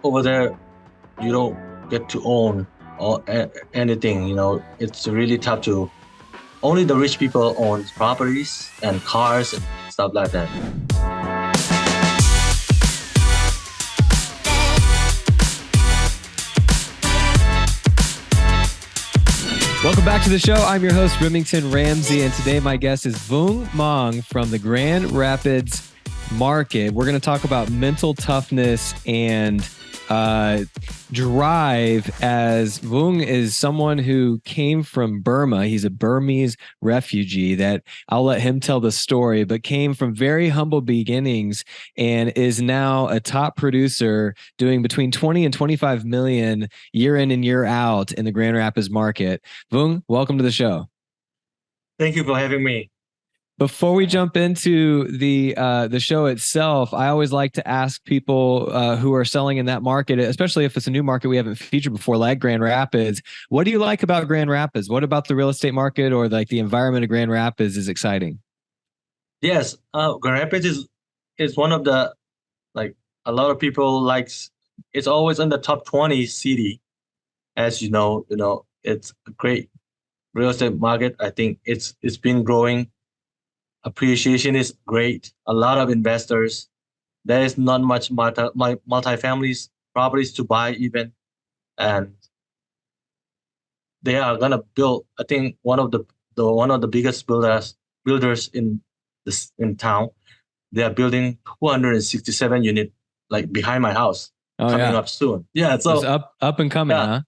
Over there, you don't get to own or anything. It's really tough to. Only the rich people own properties and cars and stuff like that. Welcome back to the show. I'm your host, Remington Ramsey, and today my guest is Vung Mang from the Grand Rapids market. We're going to talk about mental toughness and drive, as Vung is someone who came from Burma. He's a Burmese refugee that I'll let him tell the story, but came from very humble beginnings and is now a top producer doing between 20 and 25 million year in and year out in the Grand Rapids market. Vung, welcome to the show. Thank you for having me. Before we jump into the show itself, I always like to ask people who are selling in that market, especially if it's a new market we haven't featured before, like Grand Rapids. What do you like about Grand Rapids? What about the real estate market or like the environment of Grand Rapids is exciting? Yes, Grand Rapids is one of the, like, a lot of people likes. It's always in the top 20 city, as you know. It's a great real estate market. I think it's been growing. Appreciation is great. A lot of investors. There is not much multi-families properties to buy even, and they are gonna build. I think one of the biggest builders in town. They are building 267 unit, like behind my house, Oh coming yeah, up soon. Yeah, it's so up and coming, yeah, huh?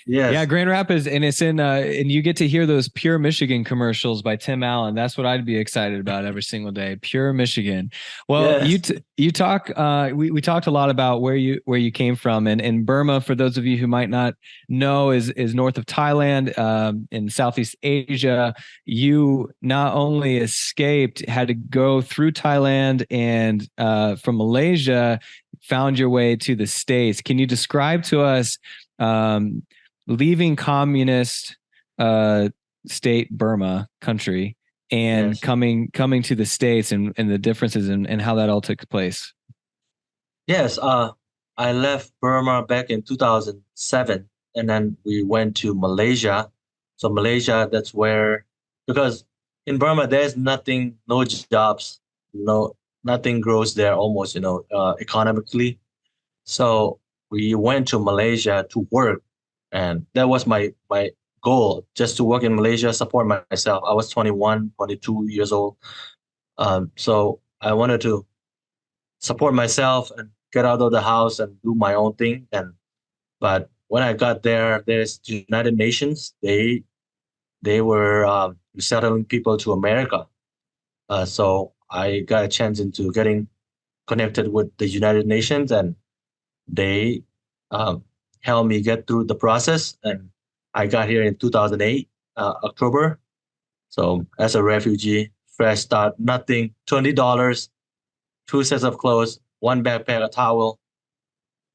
Yeah, yes, Grand Rapids, and it's in and you get to hear those Pure Michigan commercials by Tim Allen. That's what I'd be excited about every single day. Pure Michigan. Well, yes, you talk we talked a lot about where you came from, and Burma, for those of you who might not know, is north of Thailand, in Southeast Asia. You not only escaped, had to go through Thailand, and from Malaysia, found your way to the States. Can you describe to us leaving communist state Burma country and yes, coming to the States, and the differences and how that all took place? yes. I left Burma back in 2007, and then we went to Malaysia. So Malaysia, that's where, because in Burma there's nothing, no jobs, no nothing grows there almost, economically. So we went to Malaysia to work, and that was my goal, just to work in Malaysia, support myself. I was 21, 22 years old. So I wanted to support myself and get out of the house and do my own thing. But when I got there, there's United Nations. They were resettling people to America. So I got a chance into getting connected with the United Nations, and they um, helped me get through the process. And I got here in 2008, October. So as a refugee, fresh start, nothing, $20, two sets of clothes, one backpack, a towel.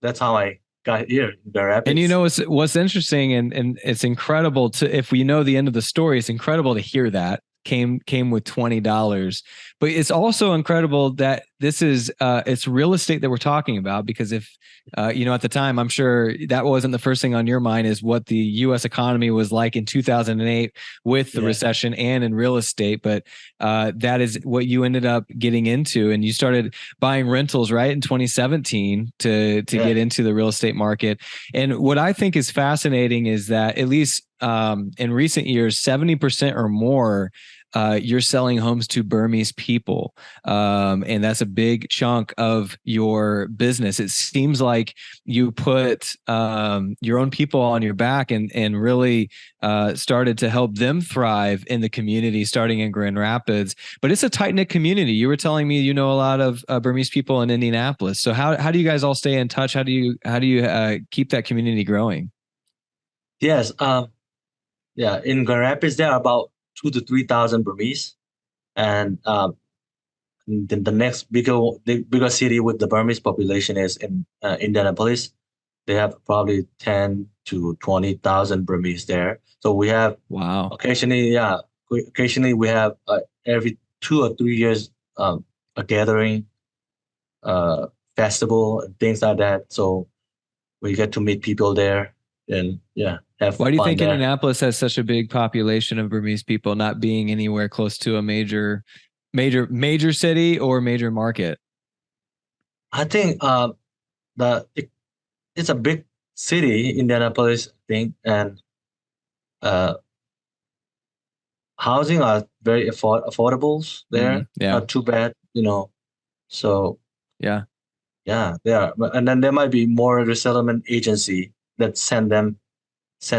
That's how I got here in Grand And you Rapids. know what's interesting, and it's incredible to, if we know the end of the story, it's incredible to hear that came with $20. But it's also incredible that this is it's real estate that we're talking about, because if at the time, I'm sure that wasn't the first thing on your mind, is what the US economy was like in 2008 with the Yeah, recession and in real estate. But that is what you ended up getting into, and you started buying rentals right in 2017 to yeah, get into the real estate market. And what I think is fascinating is that, at least in recent years, 70% or more, you're selling homes to Burmese people. And that's a big chunk of your business. It seems like you put your own people on your back, and really started to help them thrive in the community, starting in Grand Rapids. But it's a tight knit community. You were telling me you know a lot of Burmese people in Indianapolis. So how do you guys all stay in touch? How do you keep that community growing? yes. Yeah. In Grand Rapids, there are about 2 to 3 thousand Burmese, and the next bigger city with the Burmese population is in Indianapolis. They have probably 10 to 20 thousand Burmese there. So we have Wow. occasionally, yeah, occasionally we have every 2 or 3 years a gathering, uh, festival and things like that. So we get to meet people there and yeah, have Why do you fun think there. Indianapolis has such a big population of Burmese people, not being anywhere close to a major city or major market? I think the it, it's a big city, Indianapolis, I think, and uh, housing are very affordables there, Yeah. not too bad, you know. So Yeah. yeah, they are. And then there might be more resettlement agency that send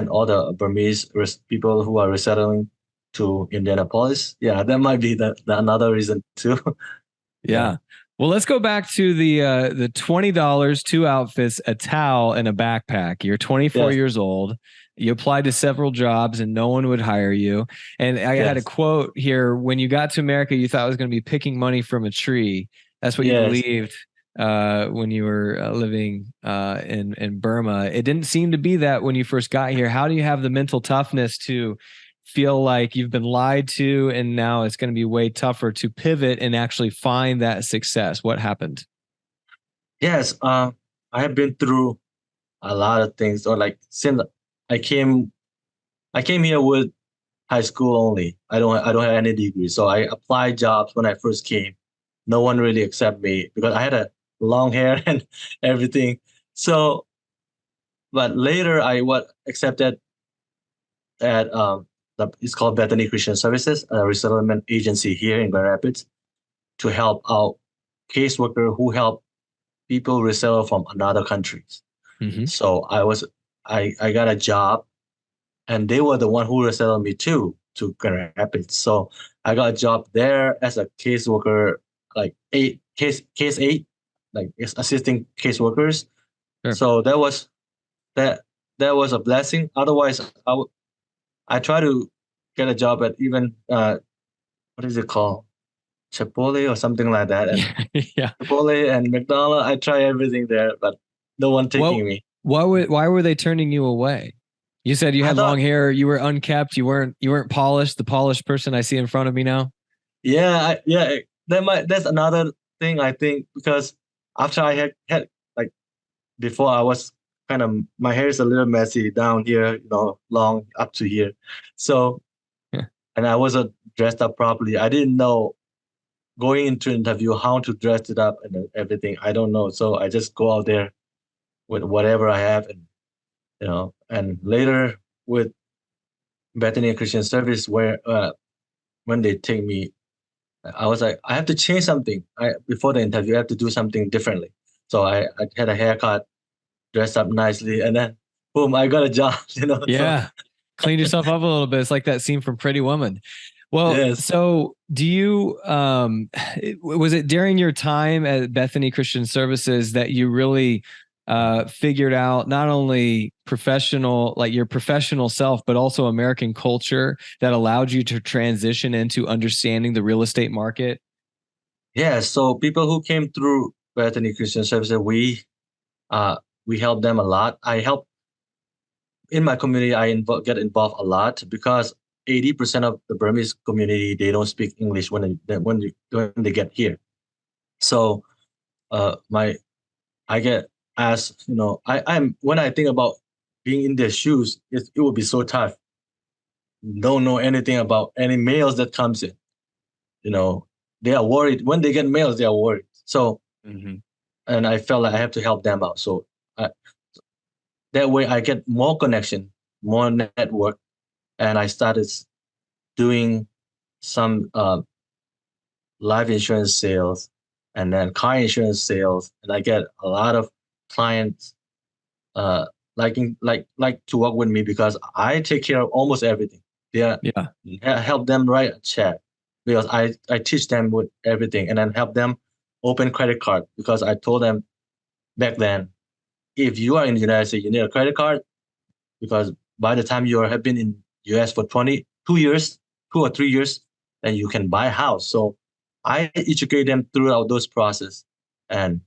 all the Burmese people who are resettling to Indianapolis. Yeah, that might be the another reason too. Yeah. Yeah. Well, let's go back to the $20, two outfits, a towel, and a backpack. You're 24 Yes. years old. You applied to several jobs and no one would hire you. And I had a Yes. quote here: when you got to America, you thought it was going to be picking money from a tree. That's what you Yes. believed when you were living in Burma. It didn't seem to be that when you first got here. How do you have the mental toughness to feel like you've been lied to and now it's going to be way tougher to pivot and actually find that success? What happened? Yes. I have been through a lot of things. Or like since I came, I came here with high school only. I don't have any degree. So I applied jobs when I first came. No one really accept me because I had a long hair and everything. So, but later I was accepted at it's called Bethany Christian Services, a resettlement agency here in Grand Rapids, to help out caseworker who help people resettle from another countries. Mm-hmm. So I got a job, and they were the one who resettled me too to Grand Rapids. So I got a job there as a caseworker, like case eight, like assisting caseworkers. Sure. So that that was a blessing. Otherwise, I try to get a job at even what is it called, Chipotle or something like that, and Yeah. Chipotle and McDonald's. I try everything there, but no one What taking me. why were they turning you away? You said you I had long thought, hair, you were unkept, you weren't polished, the polished person I see in front of me now. yeah, that's another thing I think because after I had like before I was kind of my hair is a little messy down here, long up to here, so Yeah. and I wasn't dressed up properly. I didn't know going into interview how to dress it up and everything. I don't know, so I just go out there with whatever I have, and and later with Bethany Christian Service, where when they take me, I was like, I have to change something. I before the interview, I have to do something differently. So I had a haircut, dressed up nicely, and then boom, I got a job. So Yeah. Cleaned yourself up a little bit. It's like that scene from Pretty Woman. Well, yes, so do you was it during your time at Bethany Christian Services that you really figured out not only professional, like your professional self, but also American culture that allowed you to transition into understanding the real estate market? yes. So people who came through Bethany Christian Services, uh we help them a lot. I help in my community. Get involved a lot because 80% of the Burmese community, they don't speak English when they get here. So my I get asked, I'm when I think about being in their shoes, it would be so tough. Don't know anything about any mails that comes in. You know, they are worried when they get mails. They are worried. So, Mm-hmm. and I felt like I have to help them out. So I, that way, I get more connection, more network, and I started doing some life insurance sales, and then car insurance sales, and I get a lot of clients uh like to work with me because I take care of almost everything. Yeah, Yeah. help them write a check because I teach them with everything, and then help them open credit card because I told them back then, if you are in the United States, you need a credit card because by the time you have been in US for 22 years, 2 or 3 years, then you can buy a house. So I educate them throughout those process, and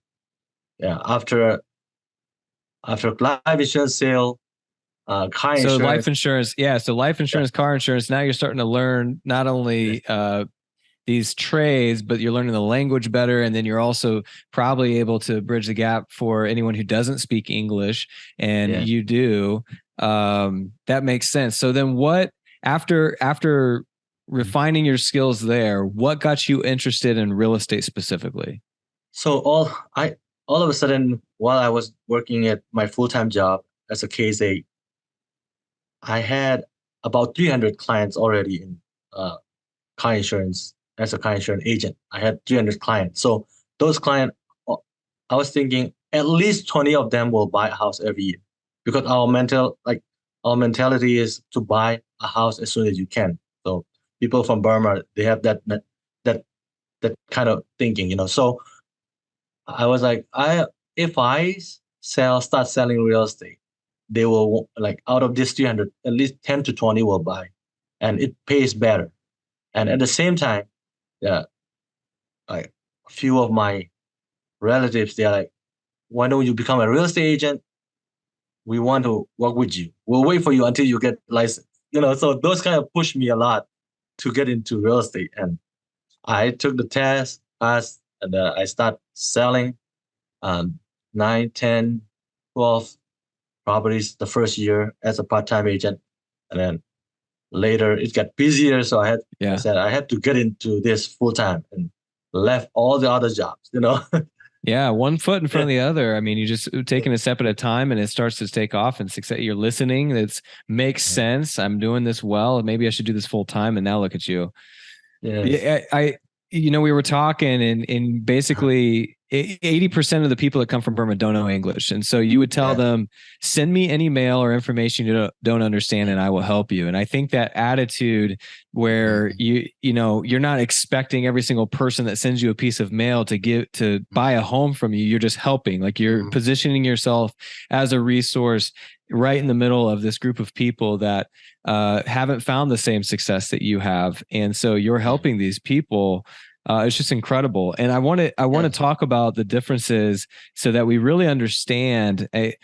yeah, after life insurance sale, car So life insurance. insurance, yeah. So life Yeah, insurance, car insurance. Now you're starting to learn not yes, only these trades, but you're learning the language better. And then you're also probably able to bridge the gap for anyone who doesn't speak English, and Yeah. you do. That makes sense. So then after refining your skills there, what got you interested in real estate specifically? So all of a sudden, while I was working at my full-time job as a KSA, I had about 300 clients already in car insurance as a car insurance agent. I had 300 clients. So those clients, I was thinking at least 20 of them will buy a house every year, because our mentality is to buy a house as soon as you can. So people from Burma, they have that that kind of thinking, So I was like, if I start selling real estate, they will, like, out of this 300, at least 10 to 20 will buy, and it pays better. And at the same time, yeah, like, a few of my relatives, they're like, why don't you become a real estate agent? We want to work with you. We'll wait for you until you get licensed. So those kind of pushed me a lot to get into real estate. And I took the test, passed, and I start selling 9, 10, 12 properties the first year as a part-time agent. And then later it got busier. So I said I had to get into this full-time, and left all the other jobs. Yeah, one foot in front of the other. I mean, you just taking a step at a time, and it starts to take off and success. You're listening. It makes sense. I'm doing this well. Maybe I should do this full time. And now look at you. Yes. Yeah, we were talking, and basically 80% of the people that come from Burma don't know English. And so you would tell them, send me any mail or information you don't understand, and I will help you. And I think that attitude where you're not expecting every single person that sends you a piece of mail to buy a home from you. You're just helping, like you're positioning yourself as a resource right in the middle of this group of people that haven't found the same success that you have. And so you're helping these people. It's just incredible. And I want to talk about the differences so that we really understand. I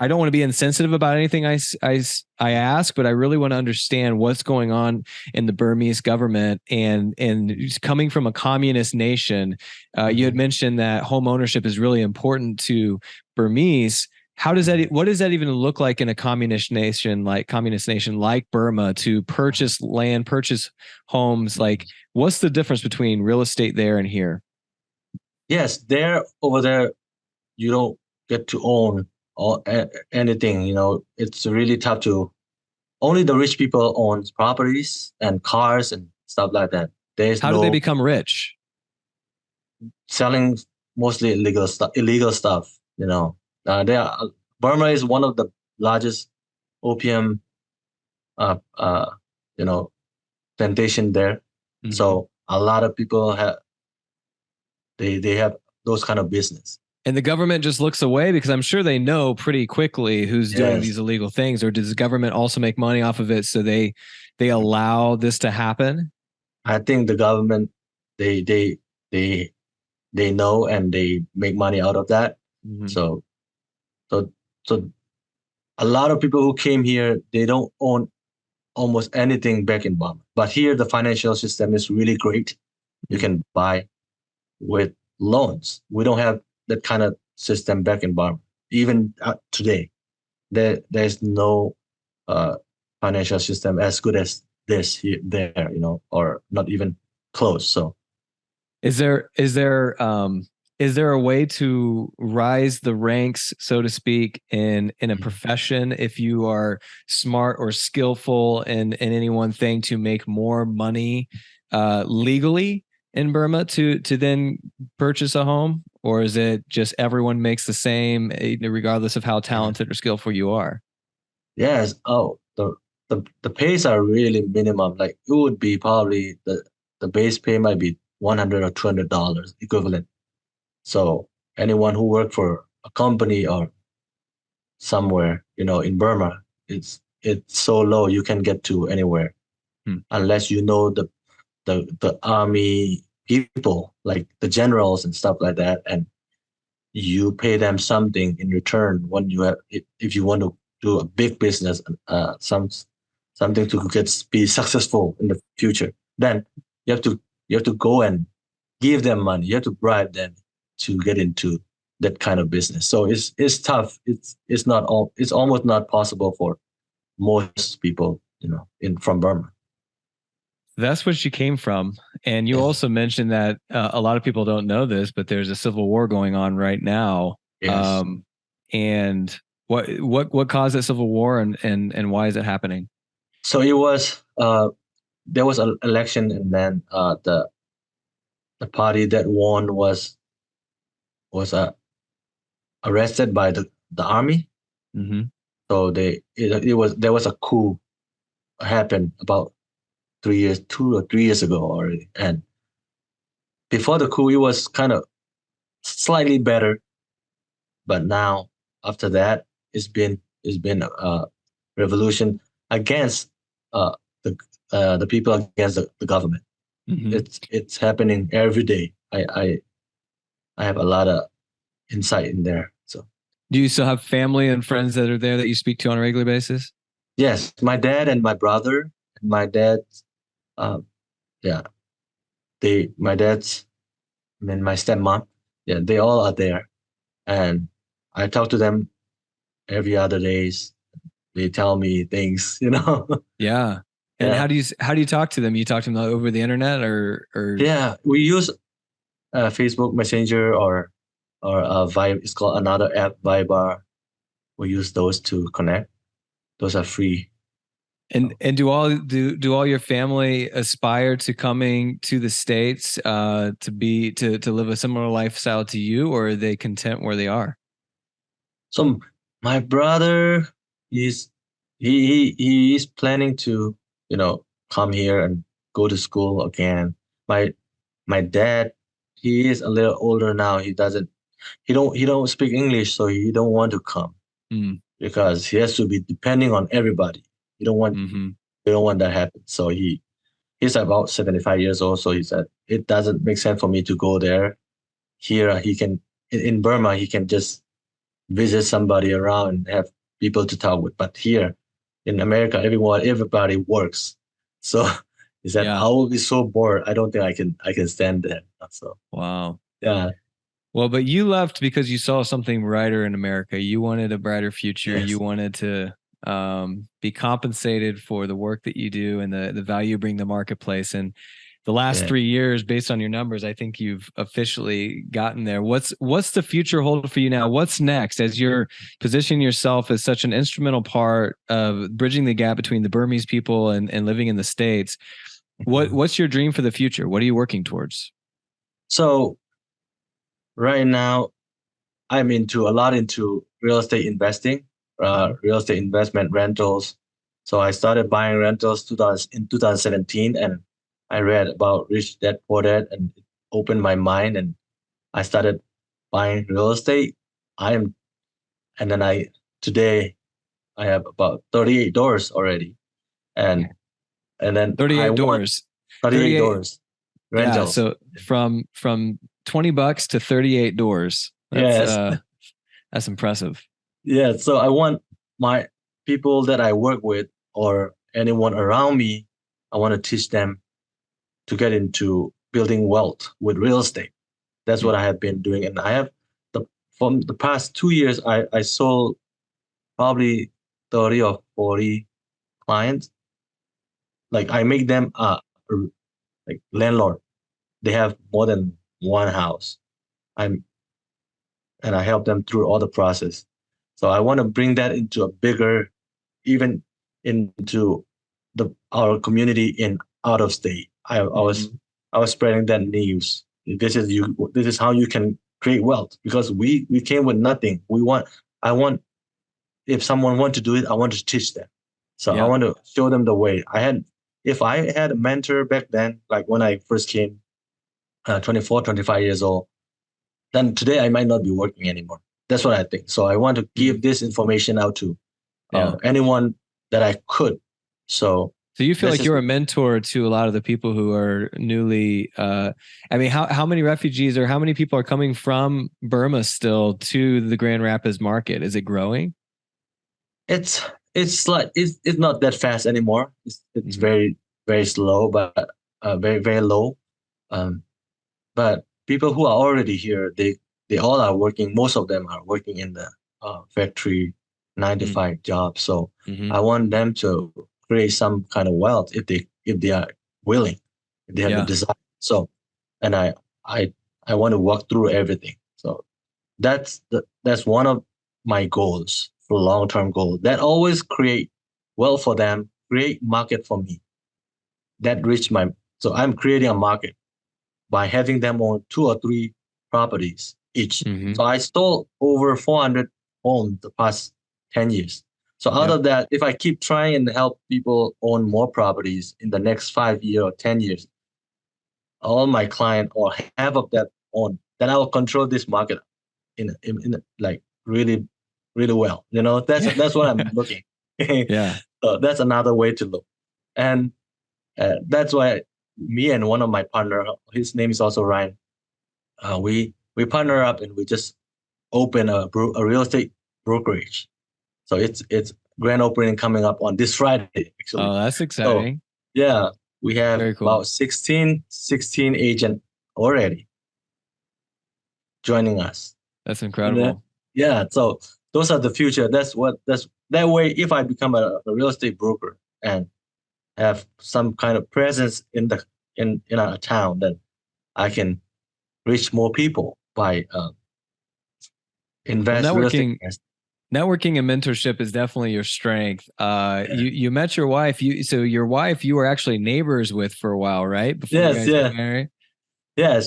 don't want to be insensitive about anything I ask, but I really want to understand what's going on in the Burmese government, and coming from a communist nation. You had mentioned that home ownership is really important to Burmese. What does that even look like in a communist nation like Burma, to purchase land, purchase homes? Like, what's the difference between real estate there and here? Yes, over there, you don't get to own anything. It's really tough to. Only the rich people own properties and cars and stuff like that. How do they become rich? Selling mostly illegal stuff. Burma is one of the largest opium, plantation there. So a lot of people they have those kind of business. And the government just looks away, because I'm sure they know pretty quickly who's doing these illegal things. Or does the government also make money off of it, so they allow this to happen? I think the government, they know, and they make money out of that. So a lot of people who came here, they don't own almost anything back in Burma. But here, the financial system is really great. You can buy with loans. We don't have that kind of system back in Burma. Even today, there's no financial system as good as this here, there, or not even close. So, is there a way to rise the ranks, so to speak, in a profession, if you are smart or skillful in any one thing, to make more money legally in Burma to then purchase a home? Or is it just everyone makes the same, regardless of how talented or skillful you are? Yes. Oh, the pays are really minimum. Like, it would be probably the base pay might be $100 or $200 equivalent. So anyone who worked for a company or somewhere, in Burma, it's so low you can get to anywhere, unless you know the army people, like the generals and stuff like that, and you pay them something in return when you have, if you want to do a big business, something to be successful in the future. Then You have to go and give them money. You have to bribe them to get into that kind of business. So it's tough. It's not all. It's almost not possible for most people, in from Burma. That's what you came from. And you Yes. also mentioned that a lot of people don't know this, but there's a civil war going on right now. Yes. Um, and what caused that civil war, and why is it happening? So it was there was an election, and then the party that won was arrested by the army. Hmm. So it was there was a coup happened about 3 years, 2 or 3 years ago already. And before the coup, it was kind of slightly better, but now after that, it's been a revolution against uh, the people against the government. Hmm. It's happening every day. I have a lot of insight in there. So Do you still have family and friends that are there that you speak to on a regular basis? yes, my dad and my brother, my dad, uh, yeah, my dad's, I mean, my stepmom, yeah, they all are there, and I talk to them every other days. They tell me things. Yeah. And Yeah, how do you talk to them? You talk to them over the internet or yeah. We use Facebook Messenger or Vibe. It's called another app, Viber. We use those to connect. Those are free. So, and do all your family aspire to coming to the States to live a similar lifestyle to you, or are they content where they are? so my brother is he is planning to come here and go to school again. My my dad, he is a little older now. He don't speak English, so he don't want to come Mm, because he has to be depending on everybody. You don't want hmm. you don't want that happen. So he's about 75 years old. So he said it doesn't make sense for me to go there. Here he can in Burma he can just visit somebody around and have people to talk with. But here in America, everybody works. So he said I Yeah. will be so bored. I don't think I can stand there. So Wow. yeah, Well, but you left because you saw something brighter in America. You wanted a brighter future. You yes, wanted to be compensated for the work that you do and the value you bring to the marketplace. And the last yeah. 3 years, based on your numbers, I think you've officially gotten there. What's the future hold for you now? What's next as you're positioning yourself as such an instrumental part of bridging the gap between the Burmese people and living in the States? Mhm. What's your dream for the future? What are you working towards? So right now I'm into real estate investing, Mhm. real estate investment rentals. So I started buying rentals 2000, in 2017, and I read about Rich Dad Poor Dad, and it opened my mind, and I started buying real estate. I am, and then today I have about 38 doors already, and and then I 38 want doors. 38 38. doors Yeah. rentals. So from $20 to 38 doors. Yes, That's impressive. yeah. So I want my people that I work with or anyone around me, I want to teach them to get into building wealth with real estate. That's what I have been doing. And I have the from the past 2 years, I sold probably 30 or 40 clients. Like I make them like landlord. They have more than one house. I'm and I help them through all the process. So I want to bring that into a bigger, even into our community in out of state. Mhm. I was spreading that news. This is how you can create wealth because we came with nothing. I want if someone want to do it, I want to teach them. So I Yeah. want to show them the way. If I had a mentor back then, like when I first came, 24, 25 years old, then today I might not be working anymore. That's what I think. So I want to Mm. give this information out to Yeah. anyone that I could. So So you feel this like is you're a mentor to a lot of the people who are newly I mean, how many refugees or how many people are coming from Burma still to the Grand Rapids market? Is it growing? it's like it's not that fast anymore. It's Mhm. very very slow, but very very low. Um, but people who are already here, they all are working. Most of them are working in the factory 9 to 5 job. So Mm-hmm. I want them to create some kind of wealth if they are willing, if they have the Yeah. desire. So, and I I want to walk through everything. So that's one of my goals for long-term goal. That always create wealth for them, create market for me. That reach my so I'm creating a market by having them own 2 or 3 properties each. Mm-hmm. So I stole over 400 homes the past 10 years. So out Yep. of that, if I keep trying and help people own more properties in the next 5 years or 10 years, all my client or half of that own, then I will control this market in like really, really well. Yeah. That's what I'm looking. Yeah. So that's another way to look. And that's why me and one of my partner, his name is also Ryan, we partner up and we just open a real estate brokerage. So it's grand opening coming up on this Friday Oh, actually. that's So exciting. yeah, we have Very cool. about 16 agent already joining us. That's And then, incredible. yeah, so those are the future. That's that way. If I become a real estate broker and have some kind of presence in a town, then I can reach more people by Well, invest real estate. networking and mentorship is definitely your strength. Yeah. You met your wife. Your wife you were actually neighbors with for a while, right? Before you Yes, guys got yeah, married. yeah.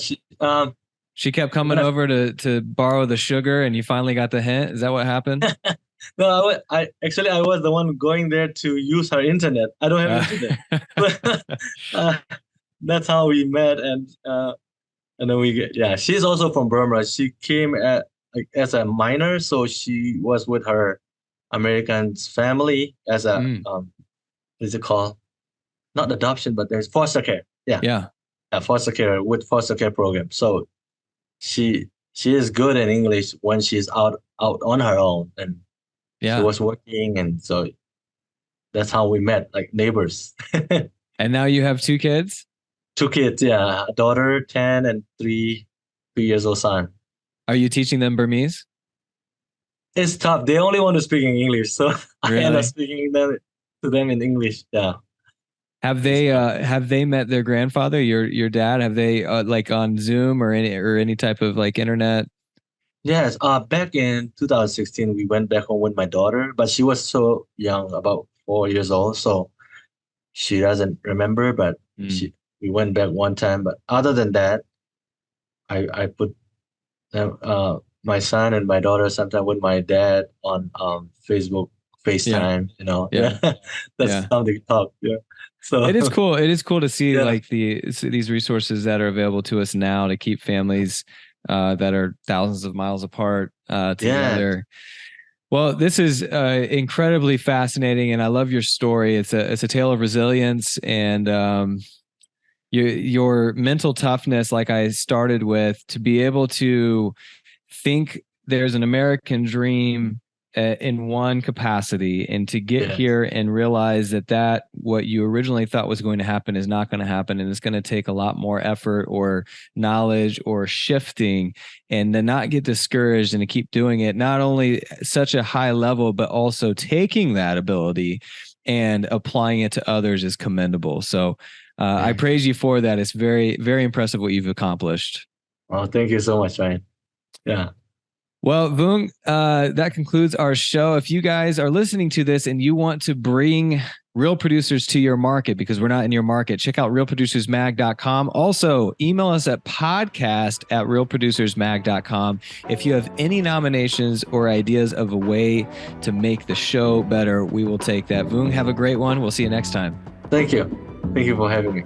She kept coming Yes. over to borrow the sugar, and you finally got the hint. Is that what happened? No, I actually I was the one going there to use her internet. I don't have Uh, internet. uh, that's how we met, and then yeah. She's also from Burma. She came like, as a minor, so she was with her American family as a mm, what is it called? Not adoption, but there's foster care. Yeah, yeah, foster care with foster care program. So she is good in English when she's out on her own, and she yeah. was working, and so that's how we met, like neighbors. And now you have 2 kids. 2 kids, yeah, a daughter 10 and 3 years old son. Are you teaching them Burmese? It's tough. They only want to speak in English, so I end up Really? speaking to them in English. Yeah, it's tough. Have they met their grandfather, your dad? Have they like on Zoom or any type of like internet? Yes, back in 2016, we went back home with my daughter, but she was so young, about 4 years old, so she doesn't remember. But Mm, she we went back one time. But other than that, I put my son and my daughter sometime with my dad on Facebook, yeah, FaceTime. yeah, Yeah, that's yeah. how they talk. Yeah, It is so cool. It is cool to see yeah, like these resources that are available to us now to keep families that are thousands of miles apart yeah, together. Well, this is incredibly fascinating, and I love your story. It's a tale of resilience and your mental toughness. Like I started with, to be able to think there's an American dream in one capacity, and to get yeah, here and realize that what you originally thought was going to happen is not going to happen, and it's going to take a lot more effort or knowledge or shifting, and then not get discouraged and to keep doing it. Not only such a high level, but also taking that ability and applying it to others is commendable. So I yeah. praise you for that. It's very, very impressive what you've accomplished. Oh, thank you so much, Ryan. Yeah, Well, Vung, that concludes our show. If you guys are listening to this and you want to bring real producers to your market because we're not in your market, check out realproducersmag.com. Also, email us at podcast@realproducersmag.com. If you have any nominations or ideas of a way to make the show better, we will take that. Vung, have a great one. We'll see you next time. thank you for having me.